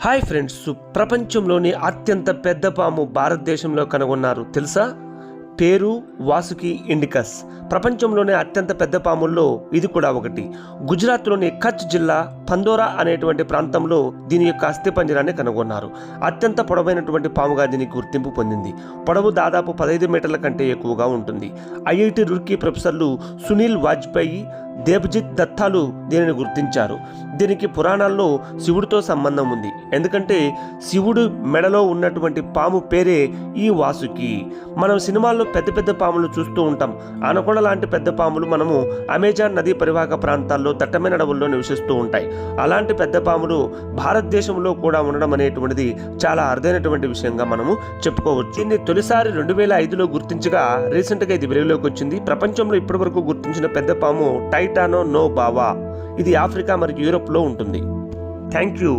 Hi friends, ప్రపంచంలోని అత్యంత పెద్ద పాము భారతదేశంలో కనుగొన్నారు తెలుసా? పేరు వాసుకి ఇండికస్. ప్రపంచంలోనే అత్యంత పెద్ద పాముల్లో ఇది కూడా ఒకటి. గుజరాత్లోని కచ్ జిల్లా పందోరా అనేటువంటి ప్రాంతంలో దీని యొక్క అస్థిపంజరాన్ని కనుగొన్నారు. అత్యంత పొడవైనటువంటి పాముగా దీనికి గుర్తింపు పొందింది. పొడవు దాదాపు 15 మీటర్ల కంటే ఎక్కువగా ఉంటుంది. ఐఐటి రూర్కీ ప్రొఫెసర్లు సునీల్ వాజ్పేయి, దేబ్జిత్ దత్తాలు దీనిని గుర్తించారు. దీనికి పురాణాల్లో శివుడితో సంబంధం ఉంది. ఎందుకంటే శివుడు మెడలో ఉన్నటువంటి పాము పేరే ఈ వాసుకి. మనం సినిమాల్లో పెద్ద పెద్ద పాములు చూస్తూ ఉంటాం. అనకొండ లాంటి పెద్ద పాములు మనము అమెజాన్ నదీ పరివాహక ప్రాంతాల్లో దట్టమైన అడవుల్లో నివసిస్తూ ఉంటాయి. అలాంటి పెద్ద పాములు భారతదేశంలో కూడా ఉండడం అనేటువంటిది చాలా అరుదైనటువంటి విషయంగా మనము చెప్పుకోవచ్చు. దీన్ని తొలిసారి 2005లో గుర్తించగా రీసెంట్గా ఇది వెలుగులోకి వచ్చింది. ప్రపంచంలో ఇప్పటివరకు గుర్తించిన పెద్ద పాము టైటానో నోబావా. ఇది ఆఫ్రికా మరియు యూరోప్లో ఉంటుంది. Thank you.